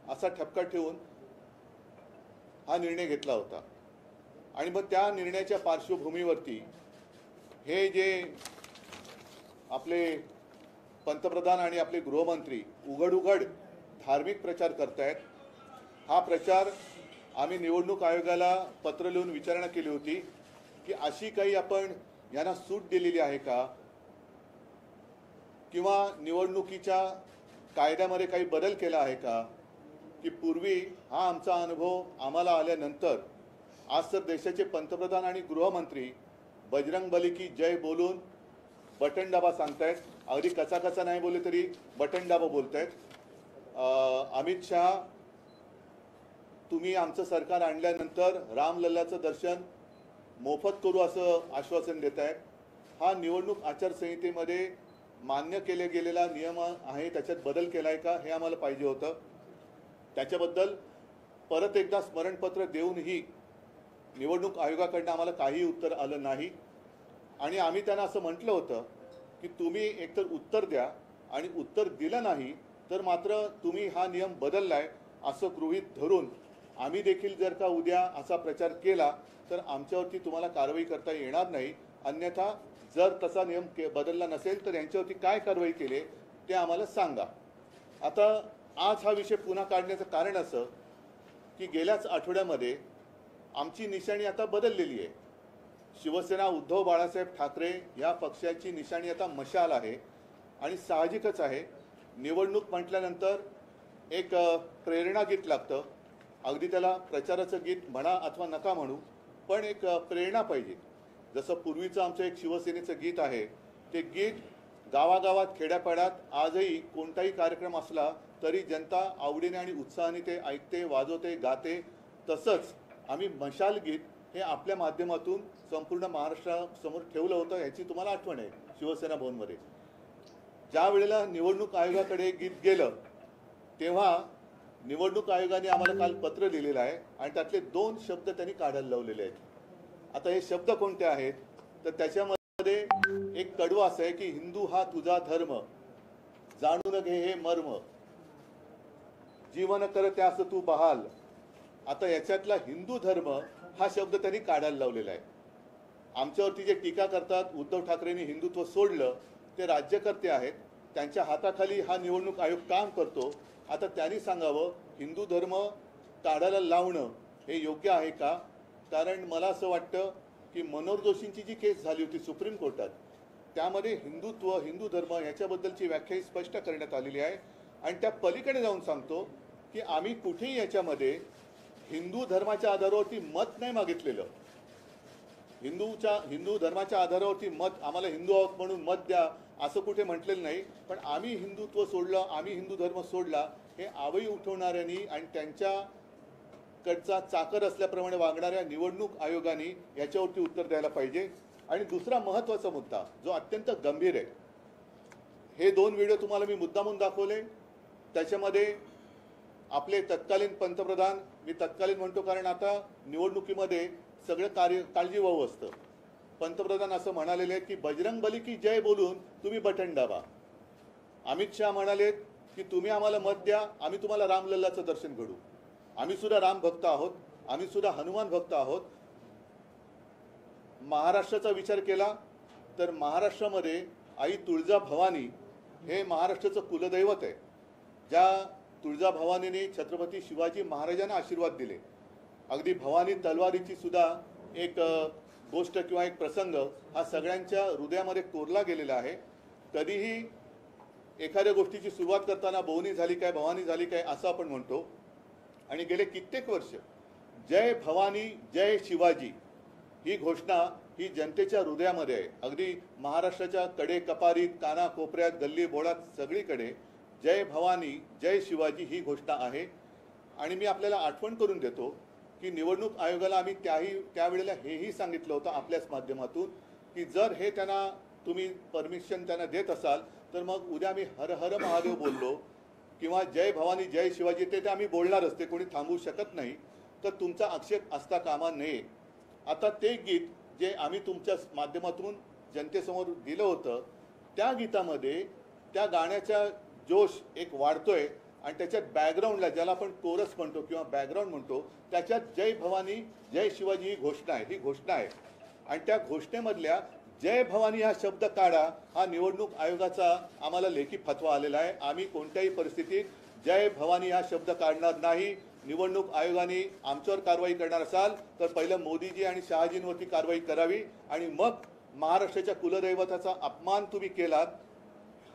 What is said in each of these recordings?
असा ठपका ठेवून हा निर्णय घेतला होता। आणि मग त्या निर्णयाच्या पार्श्वभूमीवरती हे जे आपले पंतप्रधान आणि आपले गृहमंत्री उघड धार्मिक प्रचार करतायत, हा प्रचार आम्ही निवडणूक आयोगाला पत्र लिहून विचारणा केली होती की अशी काही आपण यांना सूट दिलेली आहे का, किंवा निवडणुकीच्या कायद्यामध्ये काही बदल केला आहे का, की पूर्वी हा आमचा अनुभव आम्हाला आल्यानंतर आज तर देशाचे पंतप्रधान आणि गृहमंत्री बजरंगबली की जय बोलून बटन दाबा सांगतायत। अगदी कचा नाही बोलले तरी बटन दाबा बोलतायत। अमित शहा तुम्ही आमचं सरकार आणल्यानंतर रामलल्लाचं दर्शन मोफत करू असं आश्वासन देत आहेत। हा निवडणूक आचारसंहितेमध्ये मान्य केले गेलेला नियम आहे, त्याच्यात बदल केलाय का हे आम्हाला पाहिजे होतं। त्याच्याबद्दल परत एकदा स्मरणपत्र देऊनही निवडणूक आयोगाकडनं आम्हाला काही उत्तर आलं नाही। आणि आम्ही त्यांना असं म्हटलं होतं की तुम्ही एकतर उत्तर द्या, आणि उत्तर दिलं नाही तर मात्र तुम्ही हा नियम बदललाय असं गृहीत धरून आम्ही देखील जर का उद्या असा प्रचार केला तर आमच्यावरती तुम्हाला कारवाई करता येणार नाही। अन्यथा जर तसा नियम बदलला नसेल तर यांच्यावरती काय कारवाई केली ते आम्हाला सांगा। आता आज हा विषय पुन्हा काढण्याचं कारण असं की गेल्याच आठवड्यामध्ये आमची निशाणी आता बदललेली आहे। शिवसेना उद्धव बाळासाहेब ठाकरे या पक्षाची निशाणी आता मशाल आहे। आणि साहजिकच आहे, निवडणूक म्हटल्यानंतर एक प्रेरणा गीत लागतं। अगदी त्याला प्रचाराचं गीत म्हणा अथवा नका म्हणू, पण एक प्रेरणा पाहिजे। जसं पूर्वीचं आमचं एक शिवसेनेचं गीत आहे, ते गीत गावागावात खेड्यापाड्यात आजही कोणताही कार्यक्रम असला तरी जनता आवडीने आणि उत्साहाने ते ऐकते, वाजवते, गाते। तसंच आम्ही मशाल गीत हे आपल्या माध्यमातून संपूर्ण महाराष्ट्रासमोर ठेवलं होतं, याची तुम्हाला आठवण आहे। शिवसेना भवनमध्ये ज्या वेळेला निवडणूक आयोगाकडे गीत गेलं तेव्हा निवडणूक आयोगाने आम्हाला काल पत्र लिहिलेलं आहे आणि त्यातले 2 शब्द त्यांनी काढायला लावलेले आहेत। आता हे शब्द कोणते आहेत तर त्याच्यामध्ये एक कडवं असं आहे की हिंदू हा तुझा धर्म, जाणून घे हे मर्म, जीवन कर त्यास तू बहाल। आता याच्यातला हिंदू धर्म हा शब्द त्यांनी काढायला लावलेला आहे। आमच्यावरती जे टीका करतात उद्धव ठाकरेंनी हिंदुत्व सोडलं, ते राज्यकर्ते आहेत, त्यांच्या हाताखाली हा निवडणूक आयोग काम करतो। आता त्यांनी सांगावं हिंदू धर्म काढायला लावणं हे योग्य आहे का? कारण मला असं वाटतं की मनोहर जोशींची जी केस झाली होती सुप्रीम कोर्टात, त्यामध्ये हिंदुत्व हिंदू धर्म याच्याबद्दलची व्याख्या स्पष्ट करण्यात आलेली आहे। आणि त्या पलीकडे जाऊन सांगतो की आम्ही कुठेही याच्यामध्ये हिंदू धर्माच्या आधारावरती मत नाही मागितलेलं। हिंदू धर्माच्या आधारावरती मत, आम्हाला हिंदू आहोत म्हणून मत द्या असं कुठे म्हटलेलं नाही। पण आम्ही हिंदुत्व सोडलं, आम्ही हिंदू धर्म सोडला हे आवई उठवणाऱ्यांनी आणि त्यांच्याकडचा चाकर असल्याप्रमाणे वागणाऱ्या निवडणूक आयोगाने याच्यावरती उत्तर द्यायला पाहिजे। आणि दुसरा महत्त्वाचा मुद्दा जो अत्यंत गंभीर आहे, हे 2 व्हिडिओ तुम्हाला मी मुद्दामून दाखवले। त्याच्यामध्ये आपले तत्कालीन पंतप्रधान, मी तत्कालीन म्हणतो कारण आता निवडणुकीमध्ये सगळं काळजीवाहू असतं, पंतप्रधान असं म्हणालेले आहेत की बजरंगबली की जय बोलून तुम्ही बटन दाबा। अमित शहा म्हणालेत की तुम्ही आम्हाला मत द्या, आम्ही तुम्हाला रामलल्लाचं दर्शन घडू। आम्ही सुद्धा राम भक्त आहोत, आम्ही सुद्धा हनुमान भक्त आहोत। महाराष्ट्राचा विचार केला तर महाराष्ट्रामध्ये आई तुळजाभवानी हे महाराष्ट्राचं कुलदैवत आहे। ज्या तुळजाभवानीने छत्रपती शिवाजी महाराजांना आशीर्वाद दिले। अगदी भवानी तलवारीची सुद्धा एक गोष्ट किंवा एक प्रसंग हा सगळ्यांच्या हृदयामध्ये कोरला गेलेला आहे। कधीही एखाद्या गोष्टीची सुरुवात करताना भवानी झाली काय, भवानी झाली काय असं आपण म्हणतो। आणि गेले कित्येक वर्ष जय भवानी जय शिवाजी ही घोषणा ही जनतेच्या हृदयामध्ये आहे। अगदी महाराष्ट्राच्या कडे कपारीत, काना कोपऱ्यात, गल्ली बोळात सगळीकडे जय भवानी जय शिवाजी ही घोषणा आहे। आणि मी आपल्याला आठवण करून देतो की निवडणूक आयोगाला आम्ही त्यावेळेला हेही सांगितलं होतं आपल्याच माध्यमातून की जर हे त्यांना तुम्ही परमिशन त्यांना देत असाल तर मग उद्या आम्ही हर हर महादेव बोललो किंवा जय भवानी जय शिवाजी ते आम्ही बोलणारच, ते कोणी थांबवू शकत नाही। तर तुमचा आक्षेप असता कामा नये। आता ते गीत जे आम्ही तुमच्या माध्यमातून जनतेसमोर दिलं होतं, त्या गीतामध्ये त्या गाण्याचा जोश एक वाढतोय आणि त्याच्यात बॅकग्राऊंडला ज्याला आपण कोरस म्हणतो किंवा बॅकग्राऊंड म्हणतो त्याच्यात जय भवानी जय शिवाजी ही घोषणा आहे आणि त्या घोषणेमधल्या जय भवानी हा शब्द काढा हा निवडणूक आयोगाचा आम्हाला लेखी फतवा आलेला आहे. आम्ही कोणत्याही परिस्थितीत जय भवानी हा शब्द काढणार नाही. निवडणूक आयोगाने आमच्यावर कारवाई करणार असाल तर पहिलं मोदीजी आणि शहाजींवरती कारवाई करावी आणि मग महाराष्ट्राच्या कुलदैवताचा अपमान तुम्ही केलात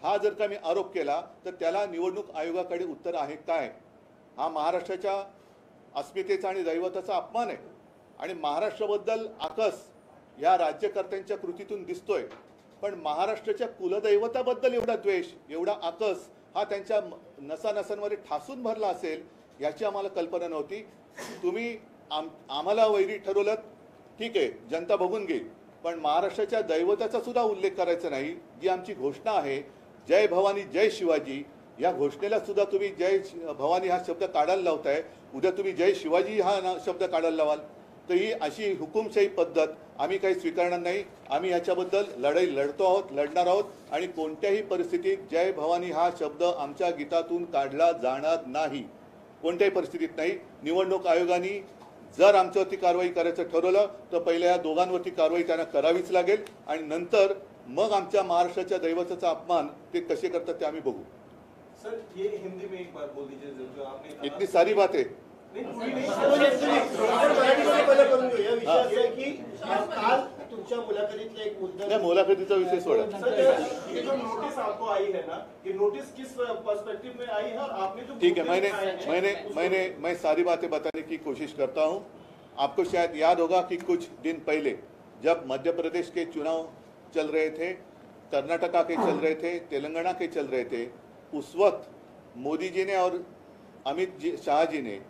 हा जर का मी आरोप केला तर त्याला निवडणूक आयोगाकडे उत्तर आहे काय. हा महाराष्ट्राच्या अस्मितेचा आणि दैवताचा अपमान आहे आणि महाराष्ट्राबद्दल आकस या राज्यकर्त्यांच्या कृतीतून दिसतोय. पण महाराष्ट्राच्या कुलदैवताबद्दल एवढा द्वेष एवढा आकस हा त्यांच्या नसानसांमध्ये ठासून भरला असेल याची आम्हाला कल्पना नव्हती. तुम्ही आम्हाला वैरी ठरवलं ठीक आहे, जनता बघून घेईल, पण महाराष्ट्राच्या दैवताचा सुद्धा उल्लेख करायचा नाही. जी आमची घोषणा आहे जय भवानी जय शिवाजी या घोषणेला सुद्धा तुम्ही जय भवानी हा शब्द काढायला लावताय. उद्या तुम्ही जय शिवाजी हा शब्द काढायला लावाल तर ही अशी हुकुमशाही पद्धत आम्ही काही स्वीकारणार नाही. आम्ही याच्याबद्दल लढाई लढणार आहोत आणि कोणत्याही परिस्थितीत जय भवानी हा शब्द आमच्या गीतातून काढला जाणार नाही, कोणत्याही परिस्थितीत नाही. निवडणूक आयोगाने जर आमच्यावरती कारवाई करायचं ठरवलं तर पहिल्या या दोघांवरती कारवाई त्यांना करावीच लागेल आणि नंतर मग आमच्या महाराष्ट्राच्या दैवताचा अपमान ते कसे करतात ते आम्ही बघू. सर ये हिंदी में एक बात बोल दीजिए जो आपने इतनी सारी बातें मुलाखतीचा विषय सोडा. ये जो नोटिस आपको आई है ना, ये नोटिस किस पर्सपेक्टिव में आई है और आपने जो ठीक है, मैं सारी बातें बताने की कोशिश करता हूँ. आपको शायद याद होगा कि कुछ दिन पहले जब मध्य प्रदेश के चुनाव चल रहे थे, कर्नाटका के चल रहे थे, तेलंगाना के चल रहे थे, उस वक्त मोदी जी ने और अमित शाह जी ने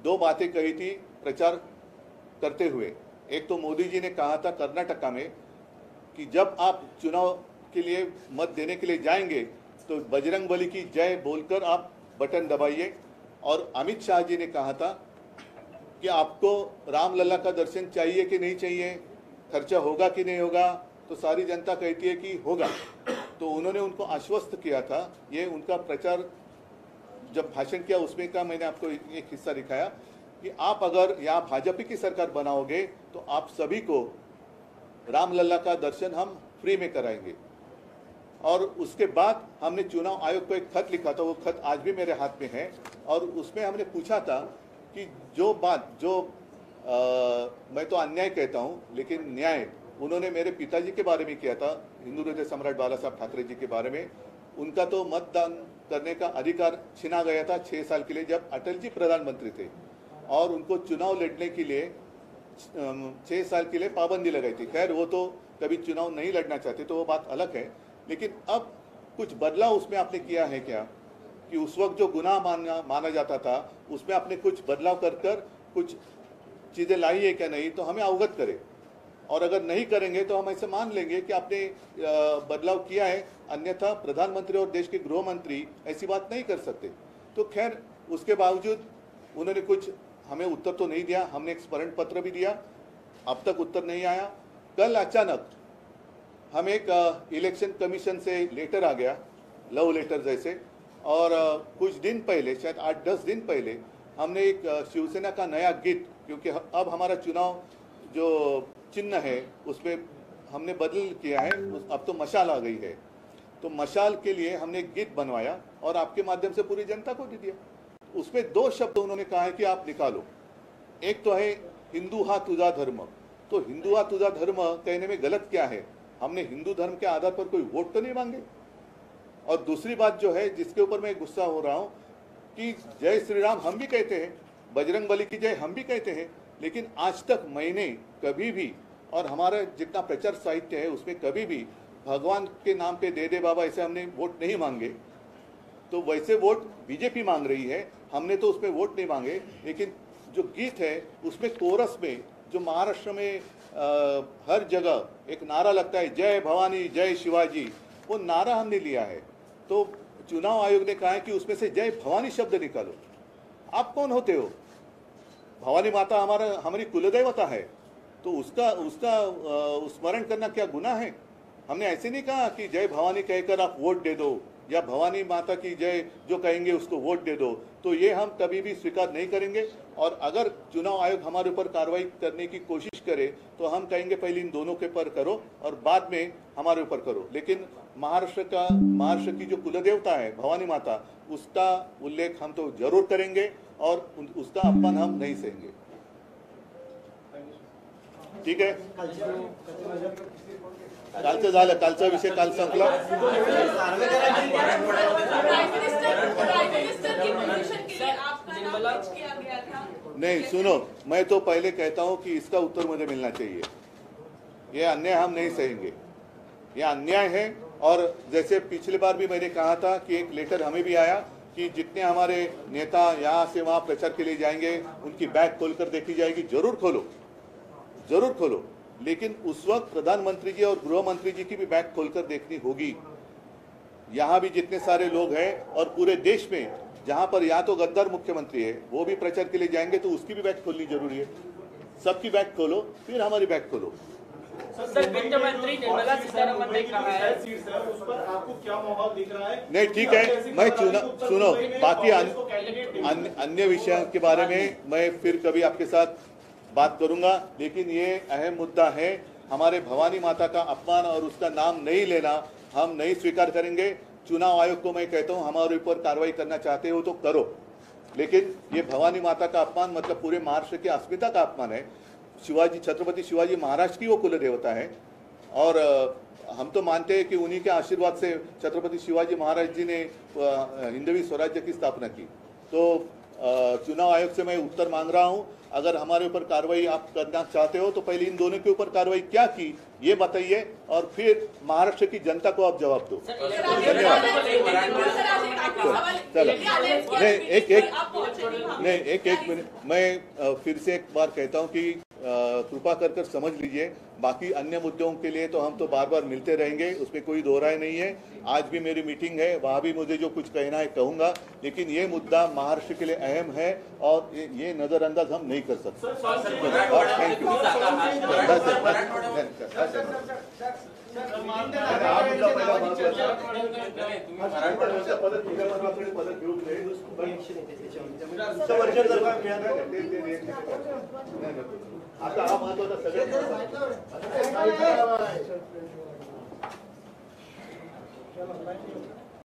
दो बातें कही थी प्रचार करते हुए. एक तो मोदी जी ने कहा था कर्नाटका में कि जब आप चुनाव के लिए मत देने के लिए जाएंगे तो बजरंगबली की जय बोलकर आप बटन दबाइए. और अमित शाह जी ने कहा था कि आपको रामलला का दर्शन चाहिए कि नहीं चाहिए, खर्चा होगा कि नहीं होगा, तो सारी जनता कहती है कि होगा. तो उन्होंने उनको आश्वस्त किया था. ये उनका प्रचार जब भाषण किया उसमें का मैंने आपको एक हिस्सा दिखाया कि आप अगर यहाँ भाजपा की सरकार बनाओगे तो आप सभी को रामलला का दर्शन हम फ्री में कराएंगे. और उसके बाद हमने चुनाव आयोग को एक खत लिखा था, वो खत आज भी मेरे हाथ में है. और उसमें हमने पूछा था कि जो बात मैं तो अन्याय कहता हूँ लेकिन न्याय उन्होंने मेरे पिताजी के बारे में किया था, हिंदू हृदय सम्राट बाला साहब ठाकरे जी के बारे में. उनका तो मतदान करने का अधिकार छीना गया था 6 साल के लिए जब अटल जी प्रधानमंत्री थे और उनको चुनाव लड़ने के लिए 6 साल के लिए पाबंदी लगाई थी. खैर वो तो कभी चुनाव नहीं लड़ना चाहते तो वो बात अलग है. लेकिन अब कुछ बदलाव उसमें आपने किया है क्या कि उस वक्त जो गुनाह माना जाता था उसमें आपने कुछ बदलाव कर कुछ चीज़ें लाई है क्या नहीं, तो हमें अवगत करें. और अगर नहीं करेंगे तो हम ऐसे मान लेंगे कि आपने बदलाव किया है, अन्यथा प्रधानमंत्री और देश के गृह मंत्री ऐसी बात नहीं कर सकते. तो खैर उसके बावजूद उन्होंने कुछ हमें उत्तर तो नहीं दिया. हमने एक स्मरण पत्र भी दिया, अब तक उत्तर नहीं आया. कल अचानक हमें एक इलेक्शन कमीशन से लेटर आ गया, लव लेटर जैसे. और कुछ दिन पहले शायद 8-10 दिन पहले हमने एक शिवसेना का नया गीत, क्योंकि अब हमारा चुनाव जो चिन्ह है उसमें हमने बदल किया है, अब तो मशाल आ गई है. तो मशाल के लिए हमने एक गीत बनवाया और आपके माध्यम से पूरी जनता को दे दिया. उसमें 2 शब्द उन्होंने कहा है कि आप निकालो. एक तो है हिंदू हा तुझा धर्म. तो हिंदू हा तुझा धर्म कहने में गलत क्या है? हमने हिंदू धर्म के आधार पर कोई वोट तो नहीं मांगे. और दूसरी बात जो है जिसके ऊपर मैं गुस्सा हो रहा हूँ कि जय श्री राम हम भी कहते हैं, बजरंगबली की जय हम भी कहते हैं, लेकिन आज तक मैंने कभी भी और हमारा जितना प्रचार साहित्य है उसमें कभी भी भगवान के नाम पे दे दे बाबा ऐसे हमने वोट नहीं मांगे. तो वैसे वोट बीजेपी मांग रही है, हमने तो उसमें वोट नहीं मांगे. लेकिन जो गीत है उसमें कोरस में जो महाराष्ट्र में हर जगह एक नारा लगता है जय भवानी जय शिवाजी, वो नारा हमने लिया है. तो चुनाव आयोग ने कहा है कि उसमें से जय भवानी शब्द निकालो. आप कौन होते हो? भवानी माता हमारी कुलदेवता है, तो उसका स्मरण करना क्या गुनाह है? हमने ऐसे नहीं कहा कि जय भवानी कहकर आप वोट दे दो. या भवानी माता की जय जो कहेंगे उसको वोट दे दो, तो ये हम कभी भी स्वीकार नहीं करेंगे। और अगर चुनाव आयोग हमारे ऊपर कार्रवाई करने की कोशिश करे तो हम कहेंगे पहले इन दोनों के पर करो और बाद में हमारे ऊपर करो। लेकिन महाराष्ट्र की जो कुलदेवता है भवानी माता, उसका उल्लेख हम तो जरूर करेंगे और उसका अपमान हम नहीं सहेंगे। ठीक आहे, कालचं झालं, कालचा विषय काल संपला। नहीं सुनो, मैं तो पहले कहता हूं कि इसका उत्तर मुझे मिलना चाहिए। ये अन्याय हम नहीं सहेंगे, ये अन्याय है। और जैसे पिछली बार भी मैंने कहा था कि एक लेटर हमें भी आया कि जितने हमारे नेता यहाँ से वहाँ प्रचार के लिए जाएंगे उनकी बैग खोलकर देखी जाएगी। जरूर खोलो, जरूर खोलो, लेकिन उस वक्त प्रधानमंत्री जी और गृह मंत्री जी की भी बैग खोलकर देखनी होगी। यहाँ भी जितने सारे लोग हैं और पूरे देश में जहाँ पर या तो गद्दार मुख्यमंत्री है वो भी प्रचार के लिए जाएंगे तो उसकी भी बैग खोलनी जरूरी है। सबकी बैग खोलो, फिर हमारी बैग खोलो। सर, वित्त मंत्री निर्मला सीतारमण ने कहा है उस पर आपको क्या माहौल दिख रहा है? नहीं ठीक है, मैं सुनो, बाकी अन्य विषयों के बारे में मैं फिर कभी आपके साथ बात करूंगा। लेकिन ये अहम मुद्दा है, हमारे भवानी माता का अपमान और उसका नाम नहीं लेना हम नहीं स्वीकार करेंगे। चुनाव आयोग को मैं कहता हूं हमारे ऊपर कार्रवाई करना चाहते हो तो करो, लेकिन ये भवानी माता का अपमान मतलब पूरे महाराष्ट्र की अस्मिता का अपमान है। छत्रपति शिवाजी महाराज की वो कुल देवता है और हम तो मानते हैं कि उन्हीं के आशीर्वाद से छत्रपति शिवाजी महाराज जी ने हिंदवी स्वराज्य की स्थापना की। तो चुनाव आयोग से मैं उत्तर मांग रहा हूं, अगर हमारे ऊपर कार्रवाई आप करना चाहते हो तो पहले इन दोनों के ऊपर कार्रवाई क्या की ये बताइए और फिर महाराष्ट्र की जनता को आप जवाब दो। चलो, एक मिनट, मैं फिर से एक बार कहता हूं कि कृपा कर समझ लीजिए, बाकी अन्य मुद्दों के लिए तो हम तो बार बार मिलते रहेंगे, उसमें कोई दो राय नहीं है। आज भी मेरी मीटिंग है, वहाँ भी मुझे जो कुछ कहना है कहूँगा, लेकिन ये मुद्दा महाराष्ट्र के लिए अहम है और ये नज़रअंदाज हम नहीं कर सकते। Thank you. आता हा महत्वाचा सगळ्यात